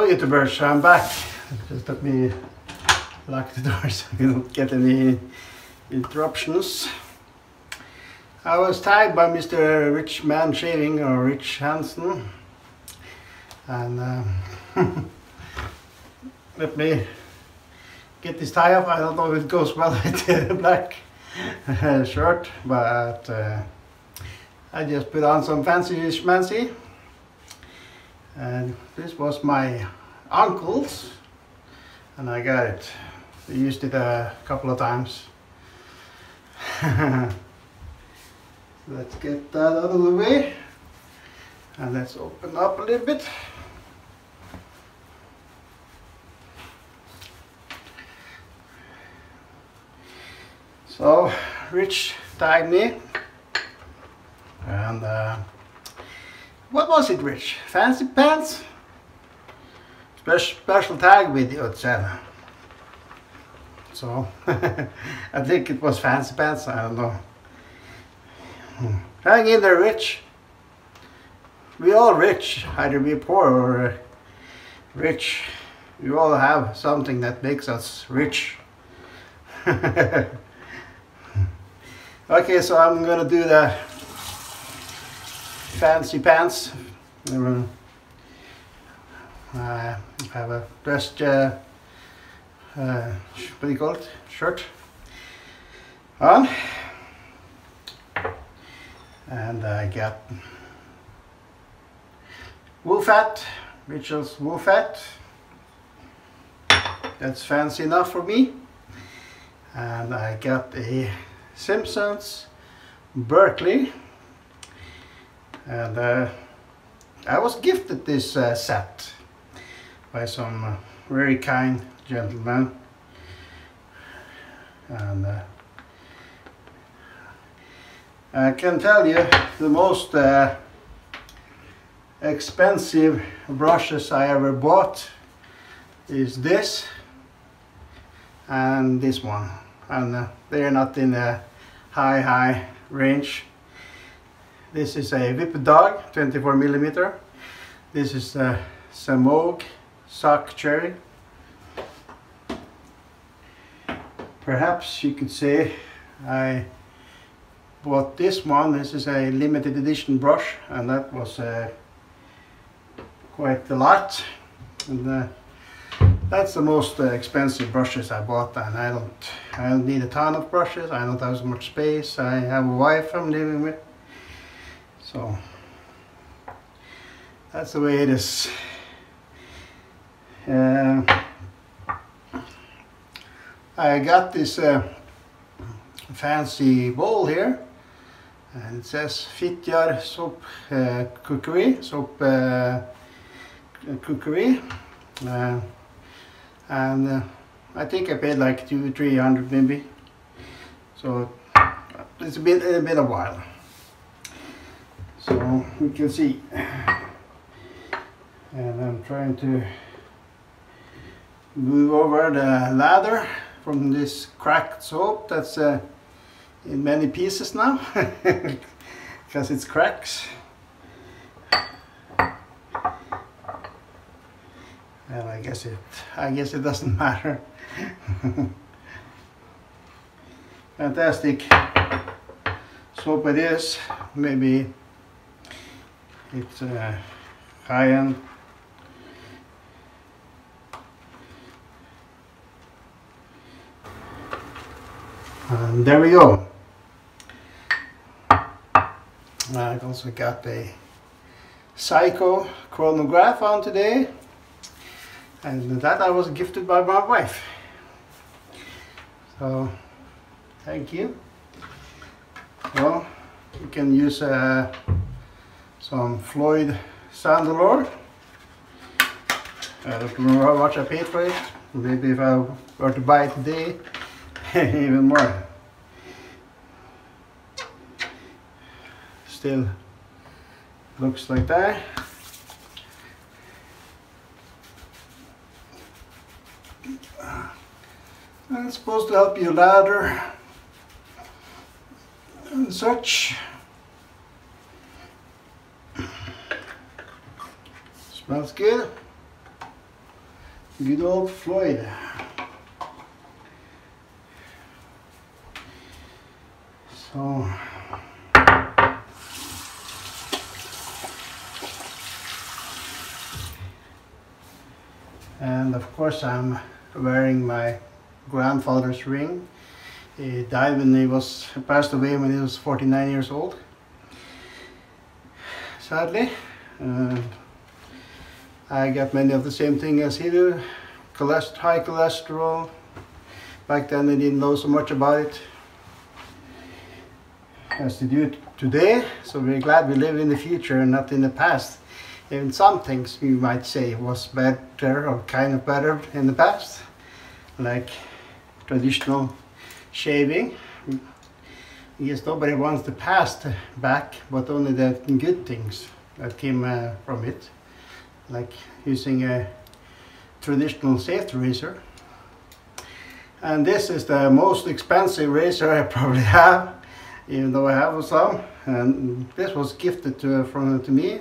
Hello YouTubers, I'm back. Just let me lock the door so I don't get any interruptions. I was tagged by Mr. Rich Man Shaving, or Rich Hansen, and let me get this tie up. I don't know if it goes well with the black shirt, but I just put on some fancy schmancy. And this was my uncle's, and I got it. I used it a couple of times. Let's get that out of the way, and let's open up a little bit. So Rich tagged me, and what was it, Rich? Fancy pants? Special tag video, it said. So I think it was fancy pants, I don't know. Hang in there, Rich. We all rich, either we poor or rich. We all have something that makes us rich. Okay, so I'm gonna do the fancy pants. I have a dressed, what do you call it, shirt on, and I got wool fat, Mitchell's wool fat. That's fancy enough for me. And I got a Simpsons Berkeley. And I was gifted this set by some very kind gentleman, and I can tell you the most expensive brushes I ever bought is this and this one, and they're not in the high range. This is a Whipped Dog 24mm. This is a Samog Sock Cherry. Perhaps you could say I bought this one. This is a limited edition brush, and that was quite a lot. And that's the most expensive brushes I bought, and I don't need a ton of brushes. I don't have so much space. I have a wife I'm living with. So that's the way it is. I got this fancy bowl here, and it says Fitjar soap cookery, cookery, and I think I paid like 200-300 maybe. So it's been a while. So you can see, and I'm trying to move over the ladder from this cracked soap that's in many pieces now because it's cracks. And I guess it doesn't matter. Fantastic soap it is. Maybe it's high-end. And there we go. I also got a Psycho chronograph on today, and that I was gifted by my wife. So thank you. Well, you can use some Floyd Sandelor. I don't remember how much I paid for it. Maybe if I were to buy it today, even more. Still looks like that. And it's supposed to help you lather and such. Smells good. Good old Floyd. So and of course I'm wearing my grandfather's ring. He died when he passed away when he was 49 years old. Sadly. I got many of the same thing as he did. High cholesterol. Back then they didn't know so much about it as they do today. So we're glad we live in the future and not in the past. Even some things you might say was better or kind of better in the past. Like traditional shaving. Yes, nobody wants the past back, but only the good things that came from it. Like using a traditional safety razor. And this is the most expensive razor I probably have, even though I have some. And this was gifted to me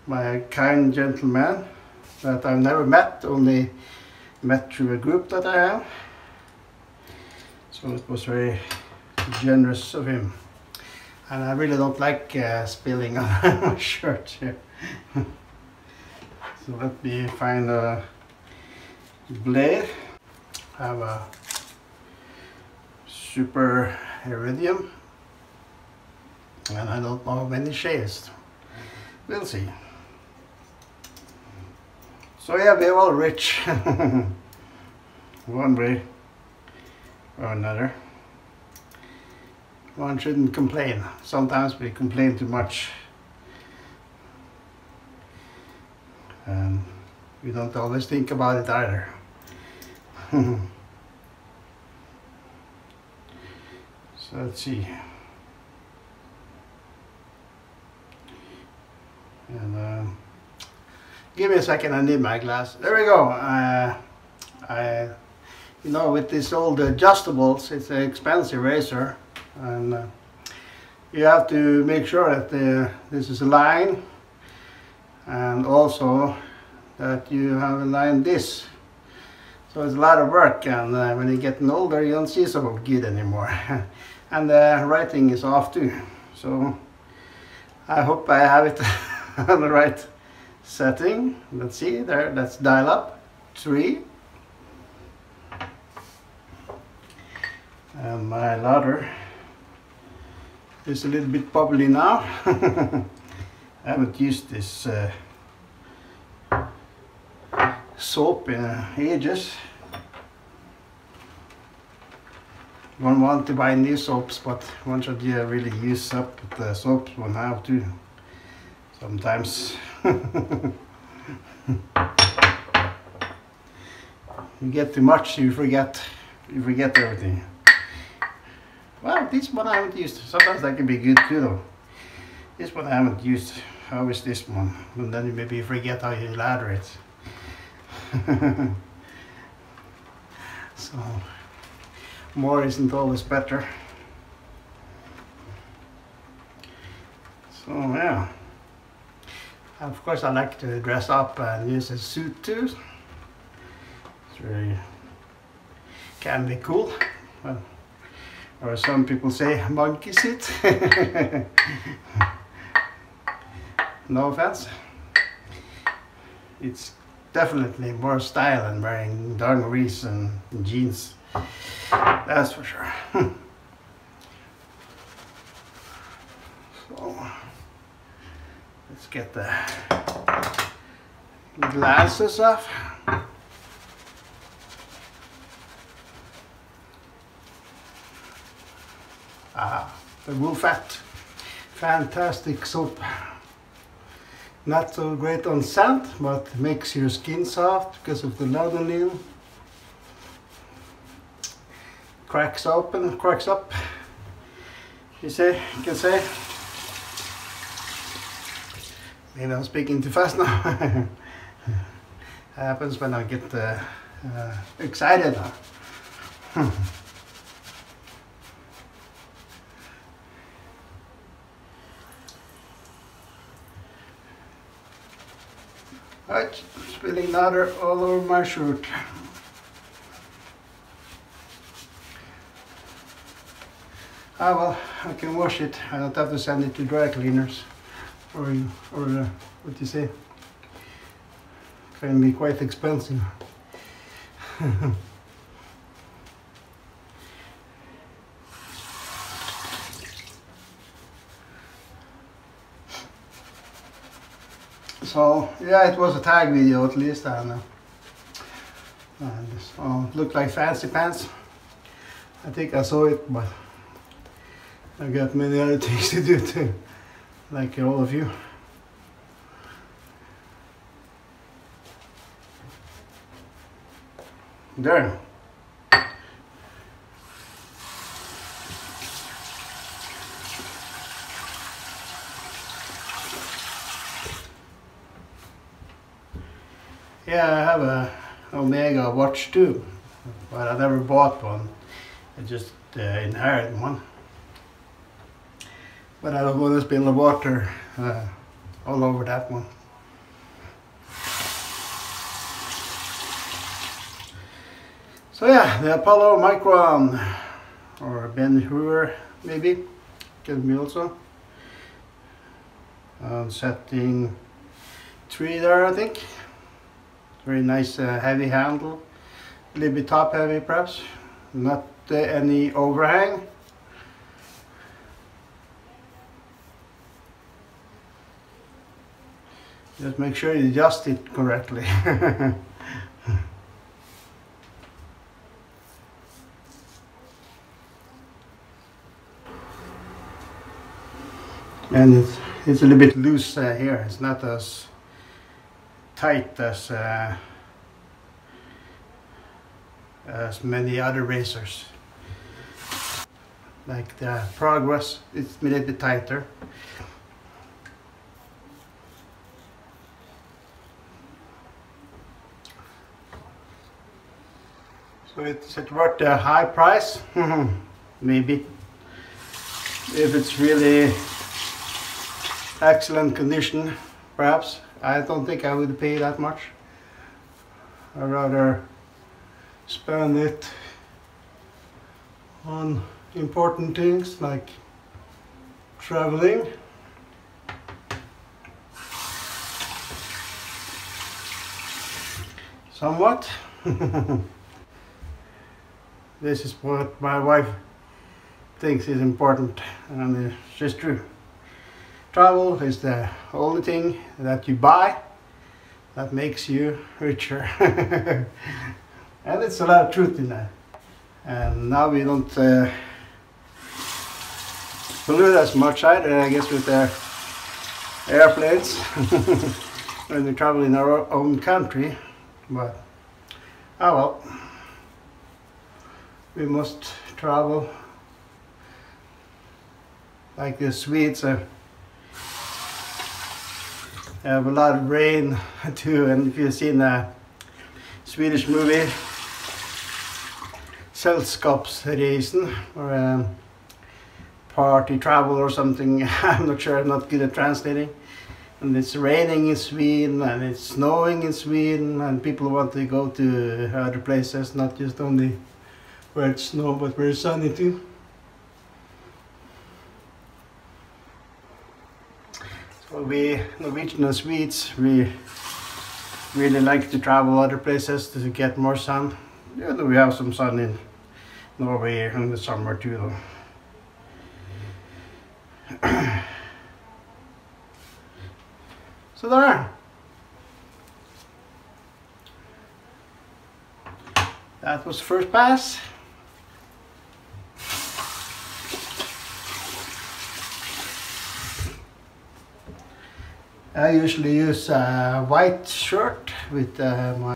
by a kind gentleman that I've never met, only met through a group that I have. So it was very generous of him. And I really don't like spilling on my shirt here. So let me find a blade. I have a super iridium, and I don't know how many shaves. We'll see. So yeah, we're all rich one way or another. One shouldn't complain. Sometimes we complain too much. And we don't always think about it either. So let's see. And give me a second, I need my glass. There we go. You know, with these old adjustables, it's an expensive razor, and you have to make sure that this is a line. And also that you have aligned this. So it's a lot of work, and when you're getting older you don't see so good anymore. And the writing is off too. So I hope I have it on the right setting. Let's see, there, let's dial up 3. And my ladder is a little bit bubbly now. I haven't used this soap in ages. One want to buy new soaps, but one should really use up the soaps one have to. Sometimes you get too much, you forget everything. Well, this one I haven't used. Sometimes that can be good too though. This one I haven't used. How is this one? And then you maybe forget how you ladder it. So more isn't always better. So yeah. And of course I like to dress up and use a suit too. It's really can be cool. Well, or some people say monkey suit. No offense. It's definitely more style than wearing dungarees and jeans. That's for sure. So let's get the glasses off. The Wolfat. Fantastic soap. Not so great on scent, but makes your skin soft because of the lanolin. Cracks open, cracks up. You can say. Maybe I'm speaking too fast now. Happens when I get excited. Right, spilling water all over my shirt. Ah well, I can wash it. I don't have to send it to dry cleaners or what do you say? Can be quite expensive. So yeah, it was a tag video at least, and so it looked like fancy pants. I think I saw it, but I got many other things to do too, like all of you. There. Yeah, I have a Omega watch too, but I never bought one. I just inherited one. But I don't want to spill the water all over that one. So yeah, the Apollo Micron, or Ben Hur maybe, can be also. Setting 3 there, I think. Very nice heavy handle, a little bit top heavy perhaps, not any overhang. Just make sure you adjust it correctly. And it's a little bit loose here. It's not as tight as many other razors. Like the Progress, it's a little bit tighter. So it's worth a high price? Maybe. If it's really excellent condition, perhaps. I don't think I would pay that much. I'd rather spend it on important things like traveling. Somewhat. This is what my wife thinks is important, and it's just true. Travel is the only thing that you buy that makes you richer. And it's a lot of truth in that. And now we don't pollute as much either, I guess, with the airplanes when we travel in our own country. But oh well, we must travel. Like the Swedes have a lot of rain too, and if you've seen a Swedish movie, Sällskapsresan, or party travel or something, I'm not sure, I'm not good at translating. And it's raining in Sweden and it's snowing in Sweden, and people want to go to other places, not just only where it's snow but where it's sunny too. So we Norwegian and Swedes, we really like to travel other places to get more sun. Yeah, we have some sun in Norway in the summer too though. So there. That was first pass. I usually use a white shirt with my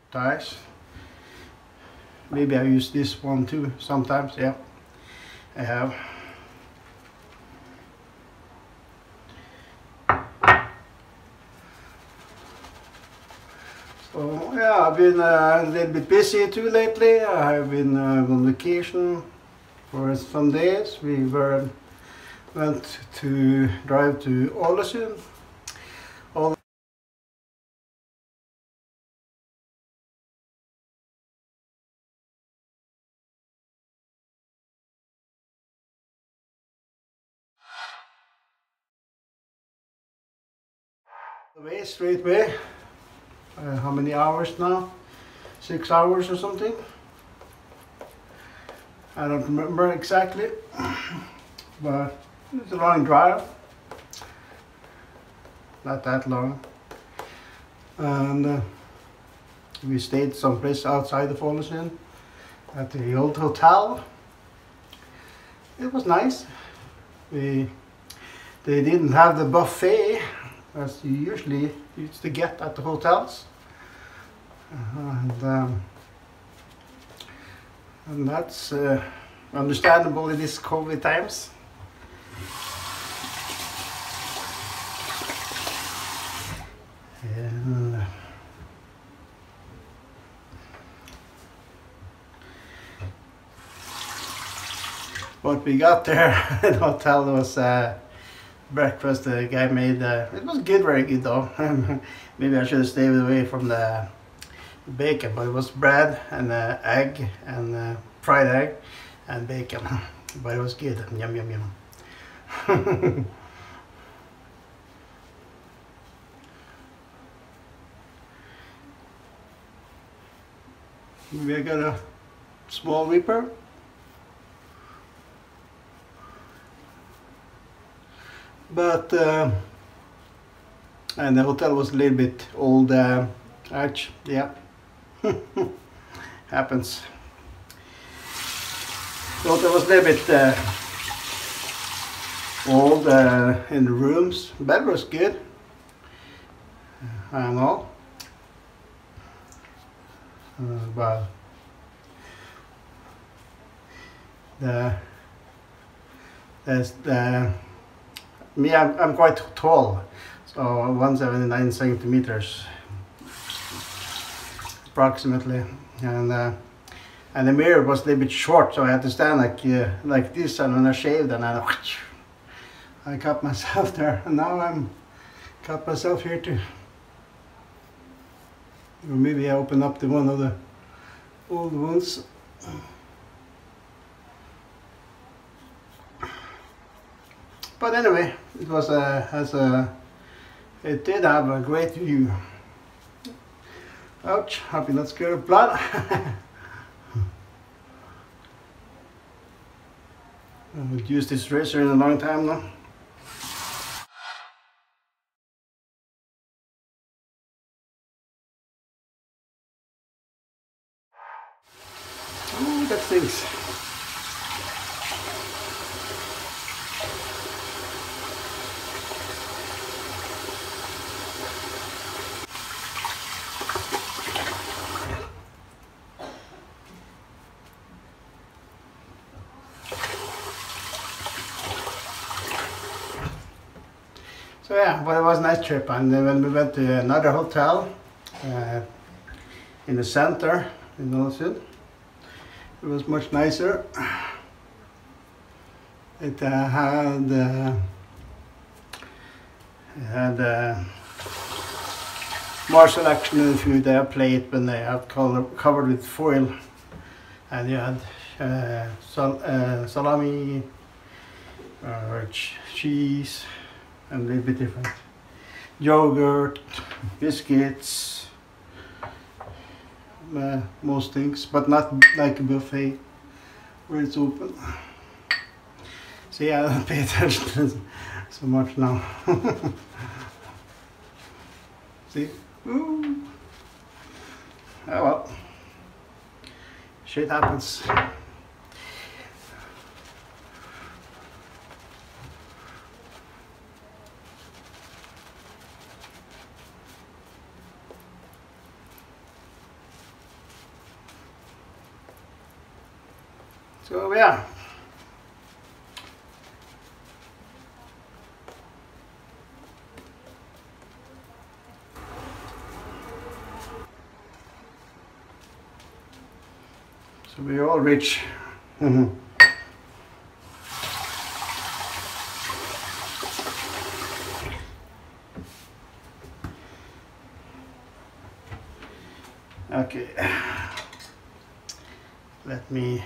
ties. Maybe I use this one too sometimes, yeah, I have. So yeah, I've been a little bit busy too lately. I have been on vacation for some days. We were went to drive to Ålesund. Straight way. How many hours now? 6 hours or something. I don't remember exactly, but it's a long drive. Not that long. And we stayed someplace outside of Ålesund at the old hotel. It was nice. They didn't have the buffet as you usually used to get at the hotels, and that's understandable in these COVID times. And what we got there at the hotel was breakfast the guy made. It was good, very good though. Maybe I should have stayed away from the bacon, but it was bread and egg and fried egg and bacon. But it was good. Yum yum yum. Maybe I got a small Reaper. But and the hotel was a little bit old arch, yeah. Happens. The hotel was a little bit old in the rooms. The bed was good and all, but I'm quite tall, so 179 centimeters approximately, and the mirror was a little bit short, so I had to stand like this, and when I shaved, and I cut myself there, and now I'm cut myself here too. Or maybe I open up the one of the old ones. But anyway, it was it did have a great view. Ouch! Hope you're not scared of blood. I haven't used this razor in a long time now. Ooh, that stinks. So yeah, but it was a nice trip, and then when we went to another hotel in the center in Ålesund, it was much nicer. It had more selection of food. They had plate when they had covered with foil, and you had salami, cheese, and a little bit different. Yogurt, biscuits, most things, but not like a buffet where it's open. See, I don't pay attention to so much now. See? Ooh. Oh well. Shit happens. So yeah. So we all reach Okay, let me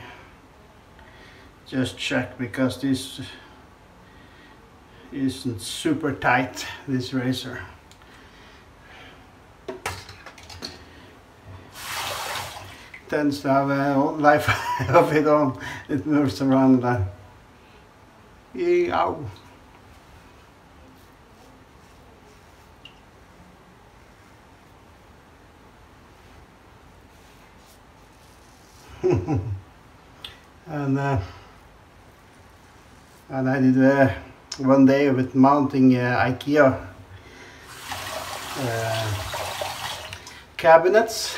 just check, because this isn't super tight, this razor. Tends to have a whole life of its own. It moves around that. Ow. and I did one day with mounting IKEA cabinets.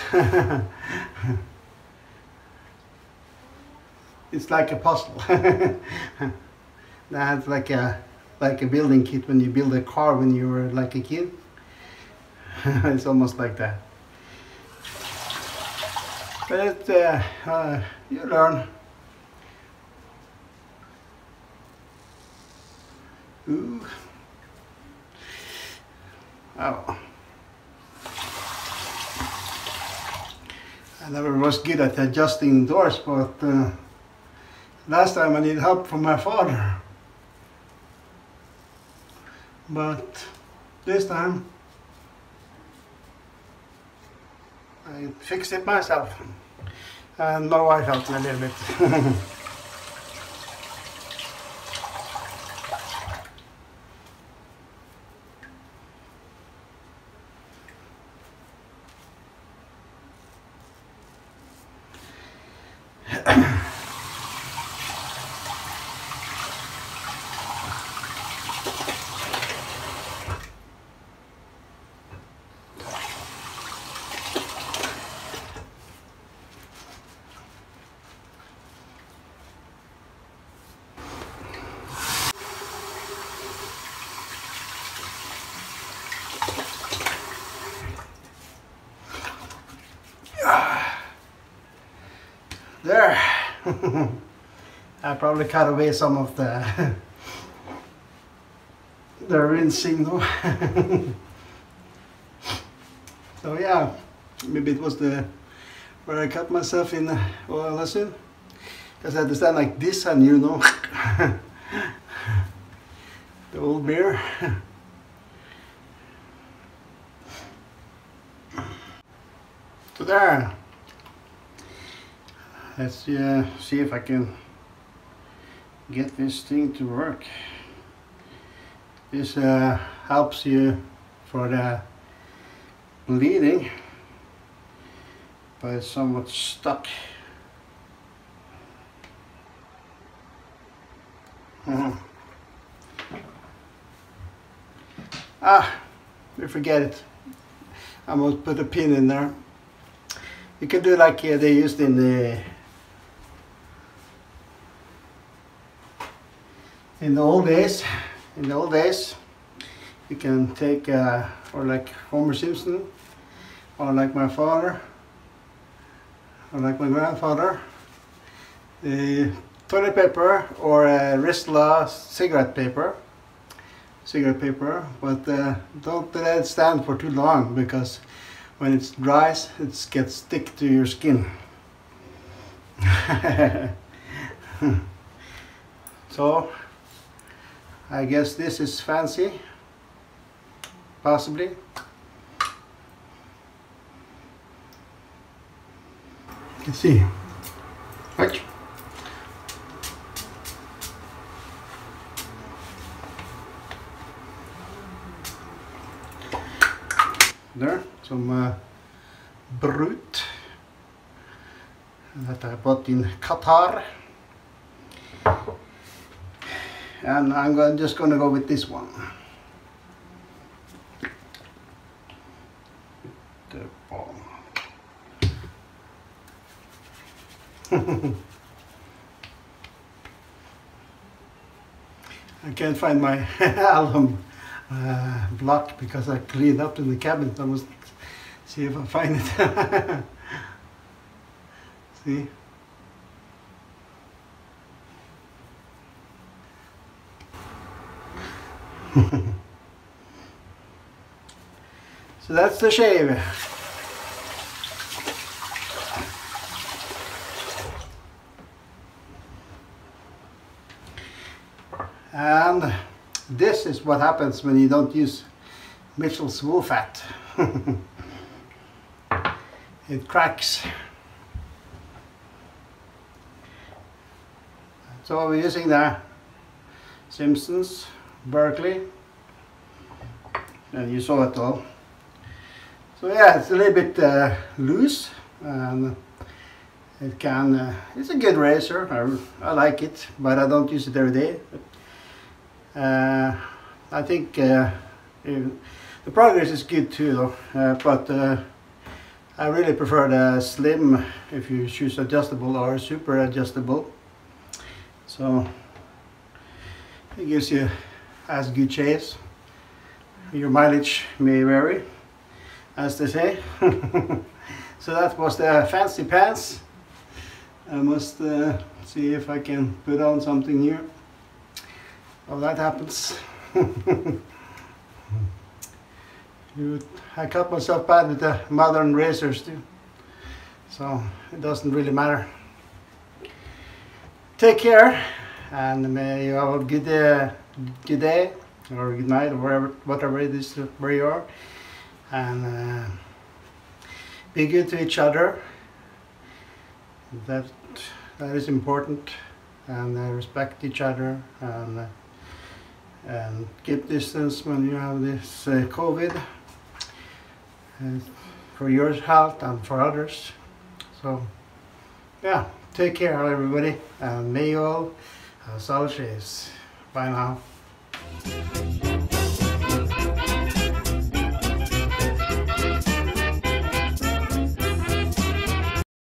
It's like a puzzle. That's like a building kit when you build a car when you were like a kid. It's almost like that. But you learn. Ooh. Oh. I never was good at adjusting doors, but last time I needed help from my father. But this time I fixed it myself. And my wife helped me a little bit. There. I probably cut away some of the rinsing though. So yeah, maybe it was where I cut myself in oil lesson, because I had to stand like this, and you know, the old bear. So there. Let's see if I can get this thing to work. This helps you for the bleeding, but it's somewhat stuck. We forget it. I must put a pin in there. You can do like they used in the old days. In the old days, you can take, or like Homer Simpson, or like my father, or like my grandfather, the toilet paper or Ristla cigarette paper, but don't let it stand for too long, because when it dries, it gets stick to your skin. So I guess this is fancy, possibly. You can see. Right. There, some Brut that I bought in Qatar. And I'm just going to go with this one. The ball. I can't find my album block because I cleaned up in the cabinet. I must see if I find it. See? So that's the shave. And this is what happens when you don't use Mitchell's wool fat. It cracks. So we're using the Simpsons, Berkeley, and you saw it all. So yeah, it's a little bit loose, and it can, it's a good razor. I like it, but I don't use it every day. I think the Progress is good too though, but I really prefer the Slim if you choose adjustable or super adjustable. So it gives you as good chase. Your mileage may vary, as they say. So that was the fancy pants. I must see if I can put on something here. Oh, that happens. I cut myself bad with the modern razors too, so it doesn't really matter. Take care, and may you have a good day or good night, or whatever it is where you are, and be good to each other. That is important, and respect each other, and keep distance when you have this COVID, for your health and for others. So yeah, take care everybody, and may you all have solid shaves. Bye now.